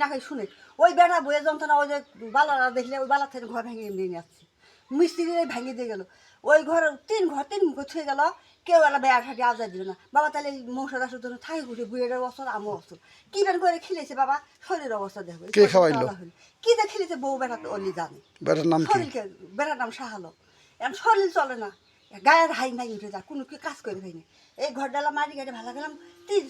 না শুনে ওই বেড়া বইয়ে যন্ত্রণা ওই যে বালারা দেখলে ওই বালা থেকে ঘর ভেঙে নিয়ে যাচ্ছে মিস্ত্রি ভেঙে দিয়ে গেল ওই ঘর তিন মুখ ছুঁয়ে গেল কেউ একটা বেড়া খাটি আজাদ দিল না বাবা তাহলে মশা দাসের জন্য থাকি ঘুরে বুয়ের অবস্থা আমার অবস্থা কি বের করে খেলেছে বাবা শরীরের অবস্থা দেখো কি দিয়ে খেলেছে বউ বেড়া অলি জানে শরীরকে বেড়ার নাম সাহালো এখন শরীর চলে না গায়ের হাই নাই উঠে যা কোনো কি কাজ করে হয়নি এই ঘর ডালা মারি গাড়ি ভালো গেলাম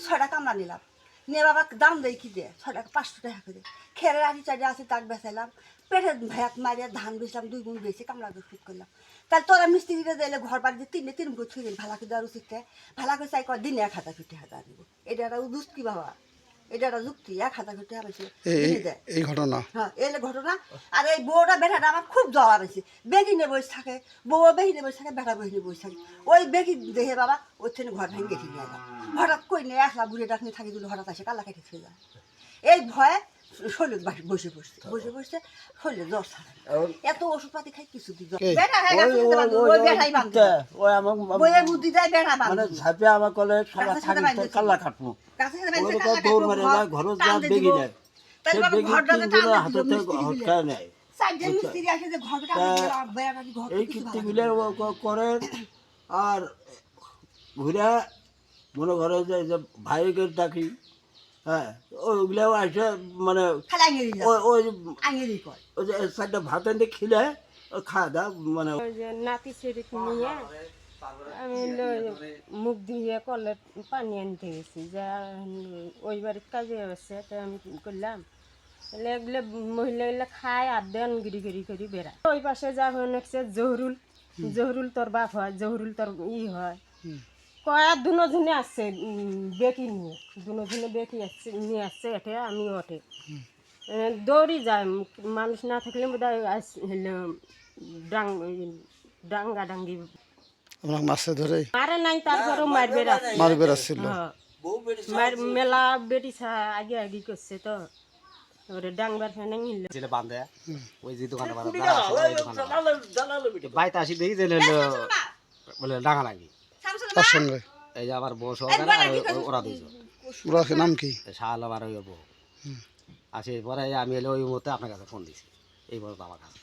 6টা কামড়া নিলাম নিয়ে বাবা দাম দেয় কি দিয়ে 6 টাকা 500 টাকা করে খেরে আড়ি চাড়ি আছে তাক বেচাইলাম পেটের ভাত মারিয়া ধান বেচলাম 2 গুণ বেশি কামড়া করে শুট করলাম তাহলে তোরা মিস্ত্রিটা দিলে ঘর বাড়িতে তিন গুণ ছুঁয়ে দিল ভালো করে দেওয়ার উচিত ভালো করে চাই কর দিনে 1000 টাকা দিব এটা একটা যুক্তি বাবা এটা একটা যুক্তি 1000 টাকা বেশি এই ঘটনা হ্যাঁ এই ঘটনা আর এই বউটা বেটাটা আমার খুব জ্বলা বেশি বেগিনে বসে থাকে বউ বেগিনে বসে থাকে বেটা বহিনে বসে থাকে ওই বেগি দেখে বাবা ওর থেকে ঘর ভেঙে গেছে নিয়ে যায় হঠাৎ কই নিয়ে একলা বুড়ে ডাকনি থাকি দিল হঠাৎ আসে কালা কেটে খেয়ে যায় এই ভয়ে শরীর বসে বসে শরীরে জ্বর ছাড়ে এত ওষুধপাতি খাই কিছু দিল বেটা হয়ে গেছে ওই বেটাই বাঁধতে ওই আমাকে বইয়ের বুদ্ধি যায় বেটা বাঁধে মানে ঝাপে আমার কলে সারা থাকি কাল্লা কাটমু ওর তো দৌড় মেরে যায় ঘরে যা বেগি যায় সে বেগি তিনজনের হাতে থেকে হটকায় নেয় এই কীর্তিগুলো করে আর ঘুরে মনে করে যে ভাইকে ডাকি হ্যাঁ ওইগুলাও আসে মানে ওই যে সাইডটা ভাত এনে খেলে খাওয়া দাওয়া মানে নাতি ছেড়ে নিয়ে আমি মুখ ধুয়ে কলে পানি আনতে গেছি যা ওই বাড়ির কাজে আছে তাই আমি করলাম তাহলে এগুলো মহিলাগুলো খায় আর দেন গিরি করি বেড়ায় ওই পাশে যা হচ্ছে জহরুল তোর বাপ হয় জহরুল তোর হয় কয়া দুজনে আসছে বেকি নিয়ে দুজনে বেকি আসছে নিয়ে আসছে এটে আমি ওঠে দৌড়ি যায় মানুষ না থাকলে বোধহয় ডাঙ্গা ডাঙ্গি মাছে ধরে মারে নাই তারপরেও মারবে আসছিল মেলা বেটি আগে করছে তো ওরে ডাঙ্গার ফেনে নিল যেটা বাঁধে ওই যে দোকানে বাইতে আসি দেখি যে বলে ডাঙা লাগি তার সঙ্গে এই যে আবার বউ সহ ওরা দুইজন ওরা নাম কি শাহ আলম আর ওই বউ আসে পরে আমি এলে ওই মতো আপনার কাছে ফোন দিছি এই বড় আমার কাছে